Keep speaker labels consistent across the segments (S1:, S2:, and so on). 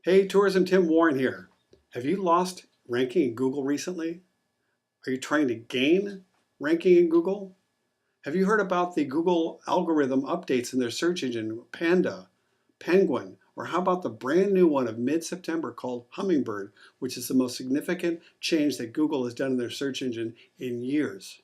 S1: Hey, Tourism Tim Warren here. Have you lost ranking in Google recently? Are you trying to gain ranking in Google? Have you heard about the Google algorithm updates in their search engine, Panda, Penguin, or how about the brand new one of mid-September called Hummingbird, which is the most significant change that Google has done in their search engine in years?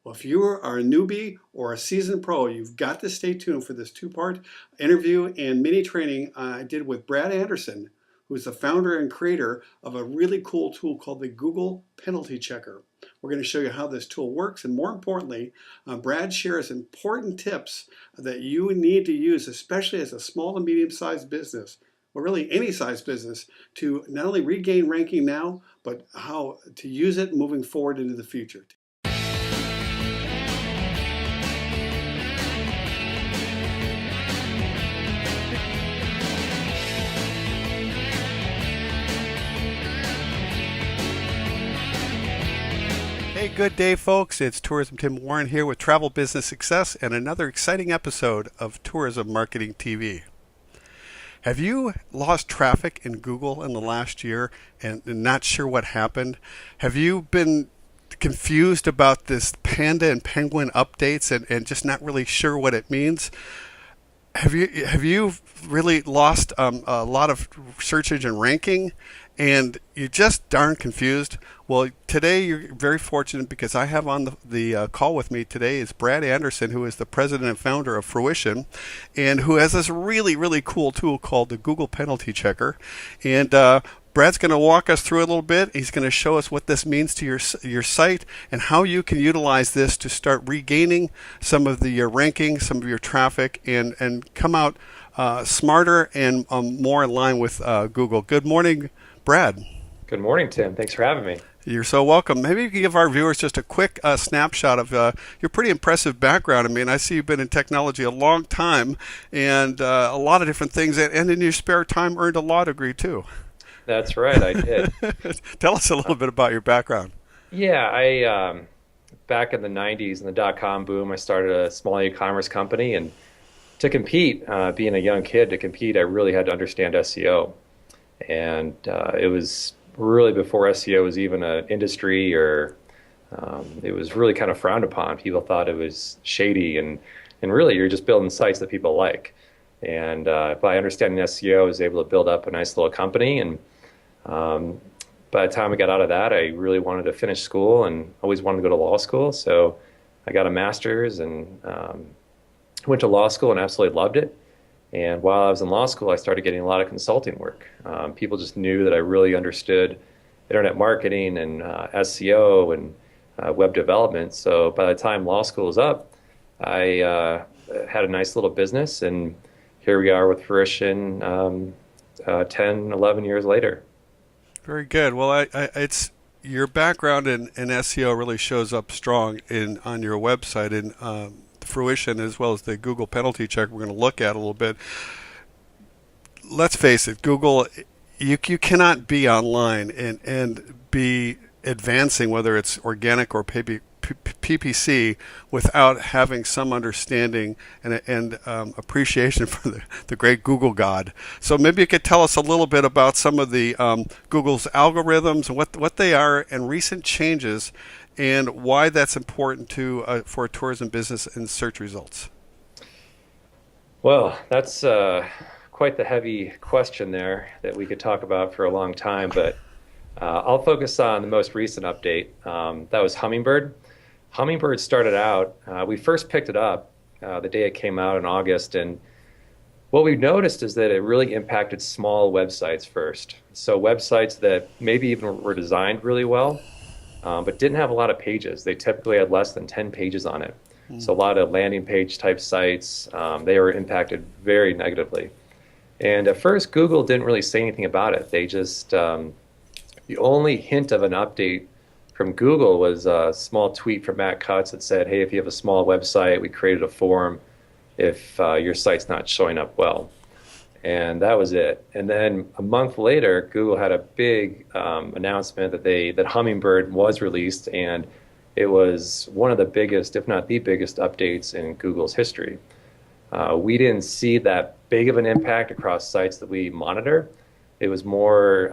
S1: Well, if you are a newbie or a seasoned pro, you've got to stay tuned for this two-part interview and mini training I did with Brad Anderson, who's the founder and creator of a really cool tool called the Google Penalty Checker. We're going to show you how this tool works, and more importantly, Brad shares important tips that you need to use, especially as a small to medium-sized business, or really any size business, to not only regain ranking now, but how to use it moving forward into the future. Hey, good day, folks. It's Tourism Tim Warren here with Travel Business Success and another exciting episode of Tourism Marketing TV. Have you lost traffic in Google in the last year and not sure what happened? Have you been confused about this Panda and Penguin updates and just not really sure what it means? Have you really lost a lot of search engine ranking and you're just darn confused? Well, today you're very fortunate because I have on the call with me today is Brad Anderson, who is the president and founder of Fruition, and who has this really, really cool tool called the Google Penalty Checker. And Brad's going to walk us through it a little bit. He's going to show us what this means to your site and how you can utilize this to start regaining some of your ranking, some of your traffic, and come out smarter and more in line with Google. Good morning, Brad.
S2: Good morning, Tim. Thanks for having me.
S1: You're so welcome. Maybe you can give our viewers just a quick snapshot of your pretty impressive background. I mean, I see you've been in technology a long time and a lot of different things, and in your spare time earned a law degree too.
S2: That's right, I did.
S1: Tell us a little bit about your background.
S2: Yeah, I back in the 90s in the dot-com boom, I started a small e-commerce company, and to compete, being a young kid, to compete, I really had to understand SEO. And it was really before SEO was even an industry, or it was really kind of frowned upon. People thought it was shady, and really you're just building sites that people like. And by understanding SEO, I was able to build up a nice little company. And by the time I got out of that, I really wanted to finish school and always wanted to go to law school. So I got a master's and went to law school and absolutely loved it. And while I was in law school, I started getting a lot of consulting work. People just knew that I really understood internet marketing and SEO and web development. So by the time law school was up, I had a nice little business, and here we are with Fruition 10, 11 years later.
S1: Very good. Well, it's your background in SEO really shows up strong on your website in Fruition, as well as the Google Penalty Check we're going to look at a little bit. Let's face it, Google, you cannot be online and be advancing, whether it's organic or PPC, without having some understanding and appreciation for the great Google God. So maybe you could tell us a little bit about some of the Google's algorithms and what they are and recent changes, and why that's important for a tourism business and search results.
S2: Well, that's quite the heavy question there that we could talk about for a long time, but I'll focus on the most recent update. That was Hummingbird. Hummingbird started out, we first picked it up the day it came out in August, and what we noticed is that it really impacted small websites first. So websites that maybe even were designed really well, but didn't have a lot of pages. They typically had less than 10 pages on it. So a lot of landing page type sites, they were impacted very negatively. And at first, Google didn't really say anything about it. They just, the only hint of an update from Google was a small tweet from Matt Cutts that said, hey, if you have a small website, we created a form if your site's not showing up well. And that was it. And then a month later, Google had a big announcement that Hummingbird was released, and it was one of the biggest, if not the biggest, updates in Google's history. We didn't see that big of an impact across sites that we monitor. It was more,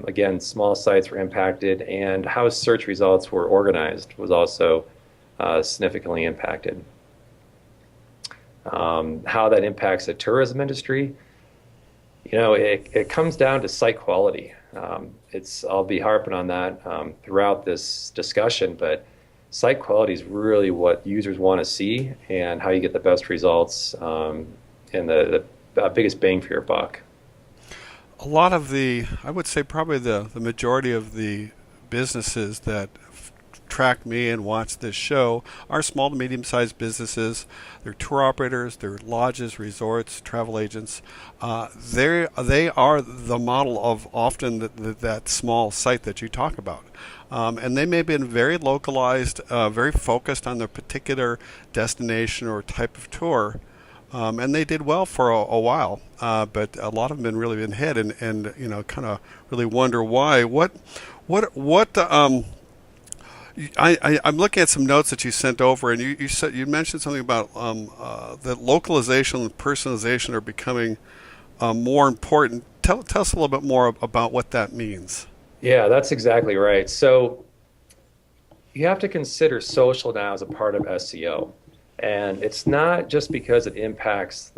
S2: again, small sites were impacted, and how search results were organized was also significantly impacted. How that impacts the tourism industry, it comes down to site quality. I'll be harping on that throughout this discussion, but site quality is really what users want to see and how you get the best results and the biggest bang for your buck.
S1: A lot of I would say probably the majority of the businesses that track me and watch this show are small to medium-sized businesses. They're tour operators, they're lodges, resorts, travel agents. They are the model of often that small site that you talk about. And they may have been very localized, very focused on their particular destination or type of tour. And they did well for a while, but a lot of them really been hit, and kind of really wonder why. I'm looking at some notes that you sent over, and you mentioned something about that localization and personalization are becoming more important. Tell us a little bit more about what that means.
S2: Yeah, that's exactly right. So you have to consider social now as a part of SEO. And it's not just because it impacts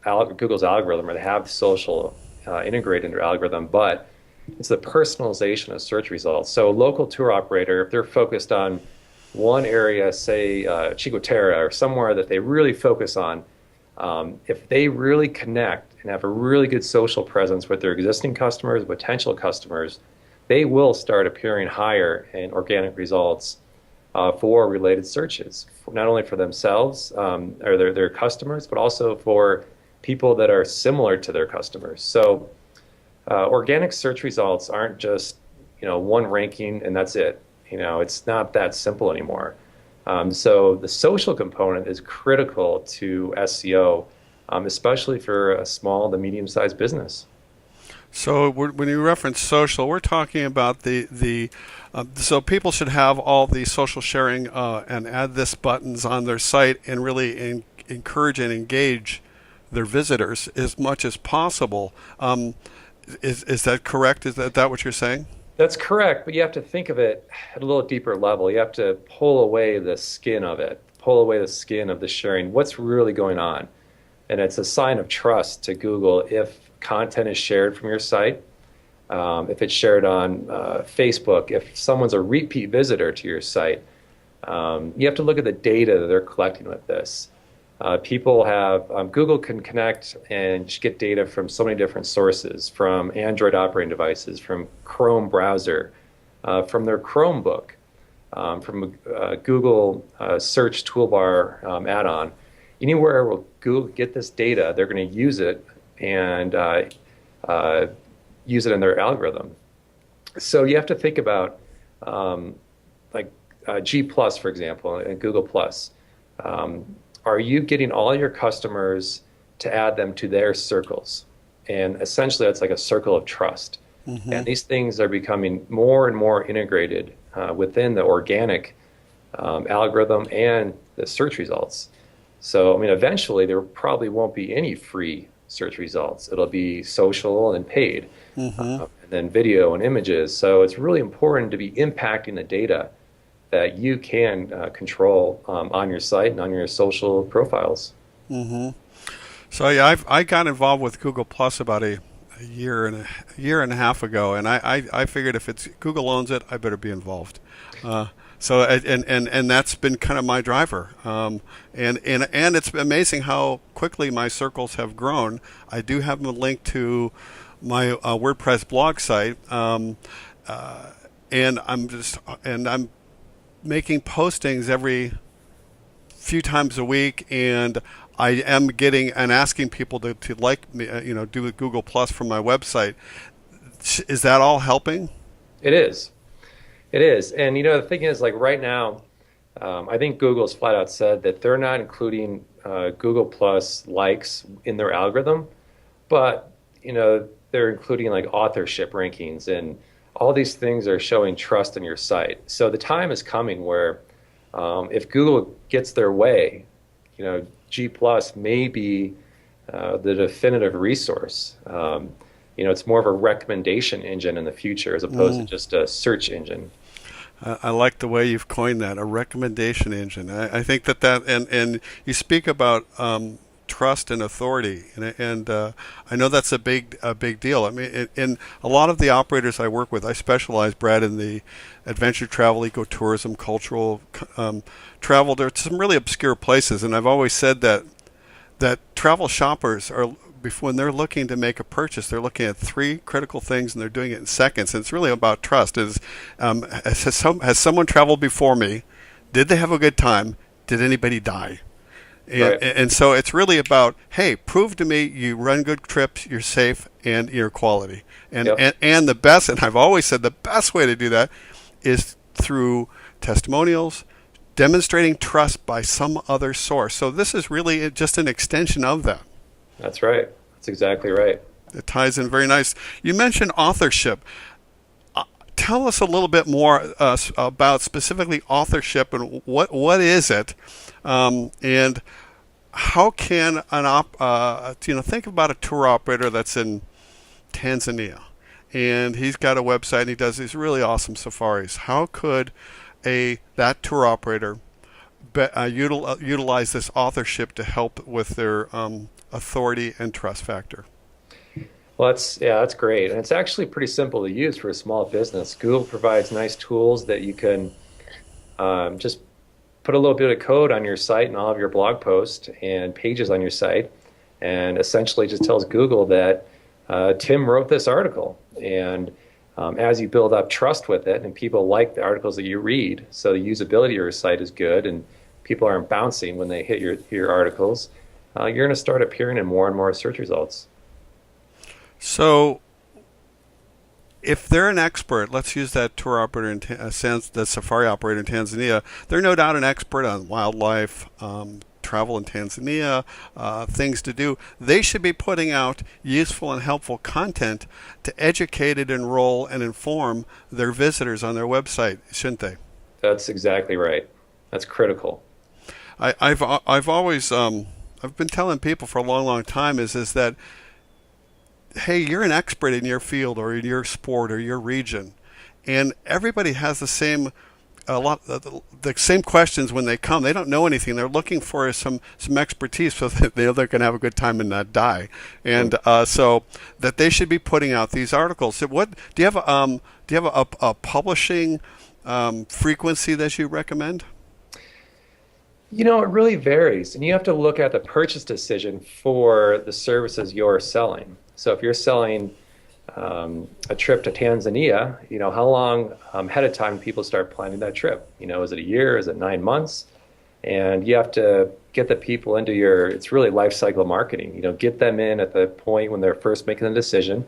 S2: Google's algorithm, or they have social integrated into their algorithm, but it's the personalization of search results. So a local tour operator, if they're focused on one area, say Chico Terra, or somewhere that they really focus on, if they really connect and have a really good social presence with their existing customers, potential customers, they will start appearing higher in organic results for related searches, not only for themselves or their customers, but also for people that are similar to their customers. So organic search results aren't just one ranking and that's it. It's not that simple anymore. So the social component is critical to SEO, especially for a small to medium-sized business.
S1: So when you reference social, we're talking about so people should have all the social sharing and add this buttons on their site and really encourage and engage their visitors as much as possible. Is that correct? Is that what you're saying?
S2: That's correct, but you have to think of it at a little deeper level. You have to pull away the skin of it, pull away the skin of the sharing. What's really going on? And it's a sign of trust to Google if content is shared from your site, if it's shared on Facebook, if someone's a repeat visitor to your site. You have to look at the data that they're collecting with this. Google can connect and get data from so many different sources, from Android operating devices, from Chrome browser, from their Chromebook, from Google search toolbar add-on. Anywhere where Google get this data, they're going to use it and use it in their algorithm. So you have to think about G Plus, for example, and Google Plus. Are you getting all your customers to add them to their circles? And essentially, that's like a circle of trust. Mm-hmm. And these things are becoming more and more integrated within the organic algorithm and the search results. So, eventually there probably won't be any free search results. It'll be social and paid, mm-hmm. And then video and images. So it's really important to be impacting the data that you can control on your site and on your social profiles.
S1: Mm-hmm. So yeah, I got involved with Google Plus about a year and a half ago, and I figured if it's Google owns it, I better be involved. So that's been kind of my driver, and it's amazing how quickly my circles have grown. I do have a link to my WordPress blog site, and I'm making postings every few times a week, and I am getting and asking people to like me, do a Google Plus for my website. Is that all helping?
S2: It is. It is. And the thing is, like right now, I think Google's flat out said that they're not including Google Plus likes in their algorithm, but they're including like authorship rankings, and all these things are showing trust in your site. So the time is coming where if Google gets their way, G Plus may be the definitive resource. It's more of a recommendation engine in the future as opposed to just a search engine.
S1: I like the way you've coined that, a recommendation engine. I think and you speak about trust and authority, and I know that's a big deal. I mean, in a lot of the operators I work with, I specialize, Brad, in the adventure travel, ecotourism, cultural travel. There are some really obscure places, and I've always said that travel shoppers are, before, when they're looking to make a purchase, they're looking at three critical things, and they're doing it in seconds. And it's really about trust. Has someone traveled before me? Did they have a good time? Did anybody die?
S2: Right.
S1: And so it's really about, hey, prove to me you run good trips, you're safe, and you're quality.
S2: Yep.
S1: And the best, and I've always said the best way to do that is through testimonials, demonstrating trust by some other source. So this is really just an extension of that.
S2: That's right. That's exactly right.
S1: It ties in very nice. You mentioned authorship. Tell us a little bit more about specifically authorship, and what is it, and how can think about a tour operator that's in Tanzania, and he's got a website and he does these really awesome safaris. How could that tour operator utilize this authorship to help with their authority and trust factor?
S2: Well, that's great. And it's actually pretty simple to use for a small business. Google provides nice tools that you can just put a little bit of code on your site and all of your blog posts and pages on your site, and essentially just tells Google that Tim wrote this article. And as you build up trust with it, and people like the articles that you read, so the usability of your site is good, and people aren't bouncing when they hit your articles, you're going to start appearing in more and more search results.
S1: So, if they're an expert, let's use that tour operator the safari operator in Tanzania. They're no doubt an expert on wildlife, travel in Tanzania, things to do. They should be putting out useful and helpful content to educate and enroll and inform their visitors on their website, shouldn't they?
S2: That's exactly right. That's critical.
S1: I've always I've been telling people for a long time is that, hey, you're an expert in your field or in your sport or your region, and everybody has the same same questions when they come. They don't know anything. They're looking for some expertise so that they're going to have a good time and not die. And so that they should be putting out these articles. So what do you have? Do you have a publishing frequency that you recommend?
S2: It really varies, and you have to look at the purchase decision for the services you're selling. So if you're selling a trip to Tanzania, how long ahead of time people start planning that trip? Is it a year? Is it 9 months? And you have to get the people into it's really life cycle marketing. Get them in at the point when they're first making the decision,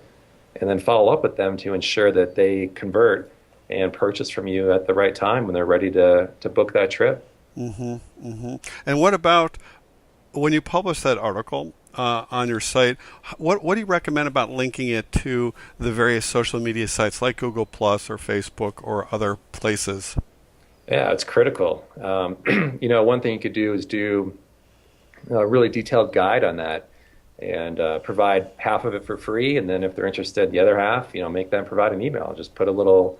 S2: and then follow up with them to ensure that they convert and purchase from you at the right time when they're ready to book that trip.
S1: Mm-hmm, mm-hmm. And what about when you publish that article on your site? What do you recommend about linking it to the various social media sites like Google Plus or Facebook or other places?
S2: Yeah, it's critical. One thing you could do is do a really detailed guide on that, and provide half of it for free, and then if they're interested in the other half, make them provide an email. Just put a little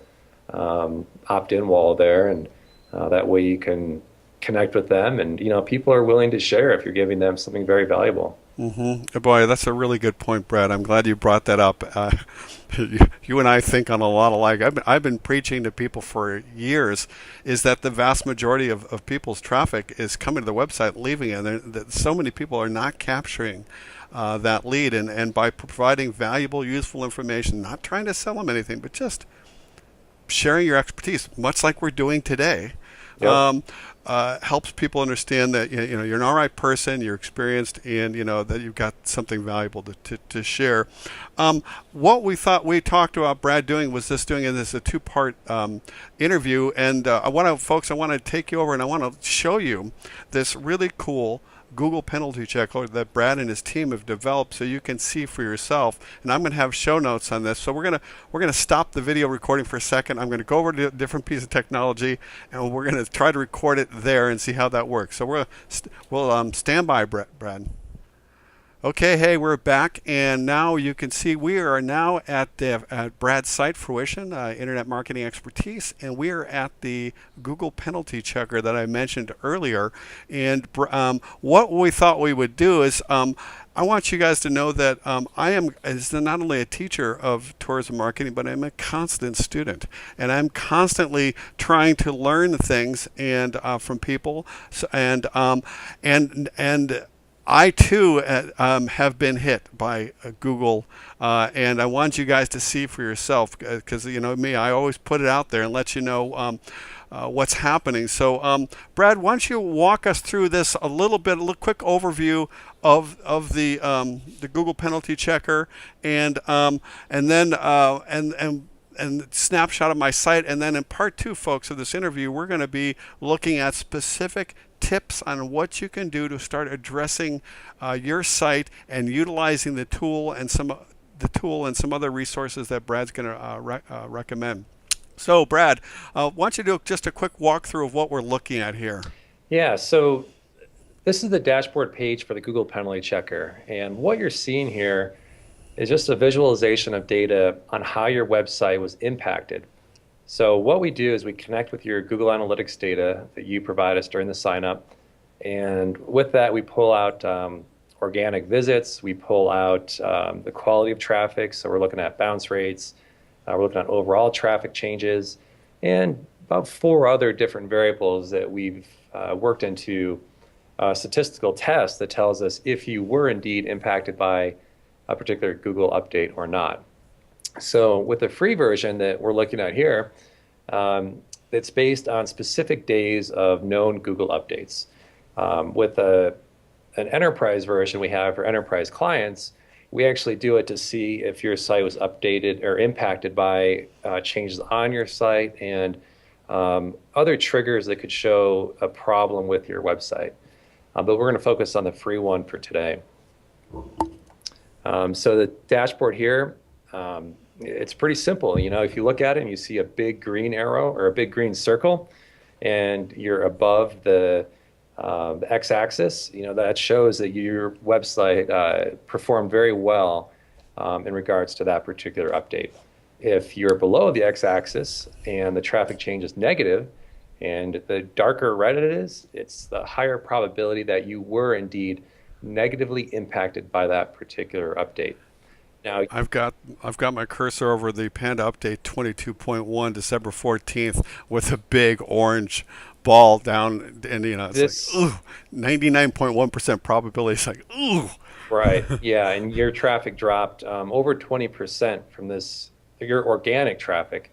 S2: opt-in wall there, and that way you can connect with them, and people are willing to share if you're giving them something very valuable.
S1: Mm-hmm. Boy, that's a really good point, Brad. I'm glad you brought that up. You and I think on a lot alike. I've been preaching to people for years is that the vast majority of people's traffic is coming to the website, leaving it. And that so many people are not capturing that lead, and by providing valuable, useful information, not trying to sell them anything, but just sharing your expertise, much like we're doing today.
S2: Yep.
S1: Helps people understand that you're an all right person, you're experienced, and that you've got something valuable to share. What we talked about Brad doing was doing it as a two-part interview, and I want to take you over and I want to show you this really cool Google penalty checker that Brad and his team have developed, so you can see for yourself. And I'm going to have show notes on this. So we're going to stop the video recording for a second. I'm going to go over to a different piece of technology, and we're going to try to record it there and see how that works. So we'll stand by, Brad. Okay, hey, we're back, and now you can see we are now at Brad's site, Fruition, Internet Marketing Expertise, and we are at the Google Penalty Checker that I mentioned earlier. And what we thought we would do is I want you guys to know that I am is not only a teacher of tourism marketing, but I'm a constant student, and I'm constantly trying to learn things and from people, and I too have been hit by Google, and I want you guys to see for yourself because you know me, I always put it out there and let you know what's happening. So, Brad, why don't you walk us through this a little bit, a quick overview of the Google Penalty Checker, and then and snapshot of my site. And then in part two, folks, of this interview, we're going to be looking at specific tips on what you can do to start addressing your site and utilizing the tool and some other resources that Brad's going to recommend. So, Brad, why don't you do just a quick walkthrough of what we're looking at here?
S2: Yeah, so this is the dashboard page for the Google Penalty Checker. And what you're seeing here is just a visualization of data on how your website was impacted. So what we do is we connect with your Google Analytics data that you provide us during the sign up. And with that, we pull out organic visits. We pull out the quality of traffic. So we're looking at bounce rates. We're looking at overall traffic changes and about 4 other different variables that we've worked into a statistical test that tells us if you were indeed impacted by a particular Google update or not. So with the free version that we're looking at here, it's based on specific days of known Google updates. With an enterprise version we have for enterprise clients, we actually do it to see if your site was updated or impacted by changes on your site and other triggers that could show a problem with your website. But we're going to focus on the free one for today. So the dashboard here, it's pretty simple. You know, if you look at it and you see a big green arrow or a big green circle, and you're above the x-axis, you know, that shows that your website performed very well in regards to that particular update. If you're below the x-axis and the traffic change is negative, and the darker red it is, it's the higher probability that you were indeed negatively impacted by that particular update. Now,
S1: I've got my cursor over the Panda Update 22.1 December 14th with a big orange ball down, and you know it's like 99.1% probability. It's like ooh.
S2: Right. Yeah, and your traffic dropped over 20% from this. Your organic traffic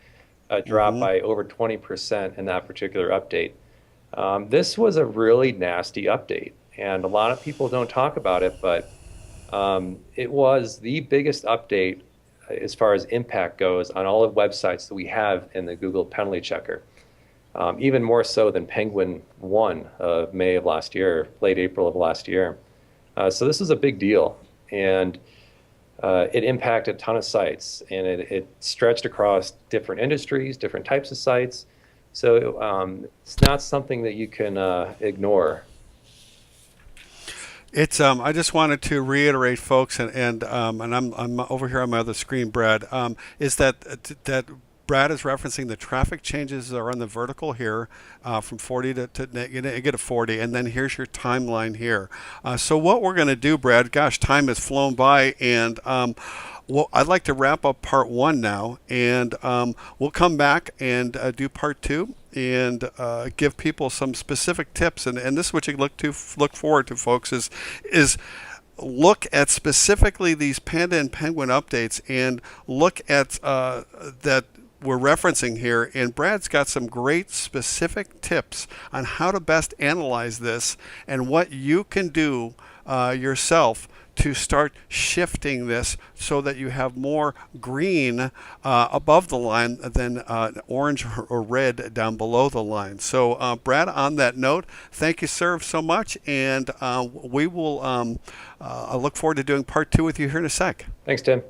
S2: dropped by over 20% in that particular update. This was a really nasty update. And a lot of people don't talk about it, but it was the biggest update as far as impact goes on all the websites that we have in the Google Penalty Checker, even more so than Penguin 1 of May of last year, late April of last year. So this is a big deal, and it impacted a ton of sites, and it stretched across different industries, different types of sites. So it's not something that you can ignore.
S1: It's I just wanted to reiterate, folks, and I'm over here on my other screen, Brad. Is that Brad is referencing the traffic changes are on the vertical here from 40 to negative 40, and then here's your timeline here. So what we're going to do, Brad, gosh, time has flown by, and well, I'd like to wrap up part 1 now, and we'll come back and do part 2 and give people some specific tips. And this is what you look forward to, folks, is look at specifically these Panda and Penguin updates and look at that we're referencing here. And Brad's got some great specific tips on how to best analyze this and what you can do yourself to start shifting this so that you have more green above the line than orange or red down below the line. So Brad, on that note, thank you, sir, so much, and we will I look forward to doing part 2 with you here in a sec.
S2: Thanks, Tim.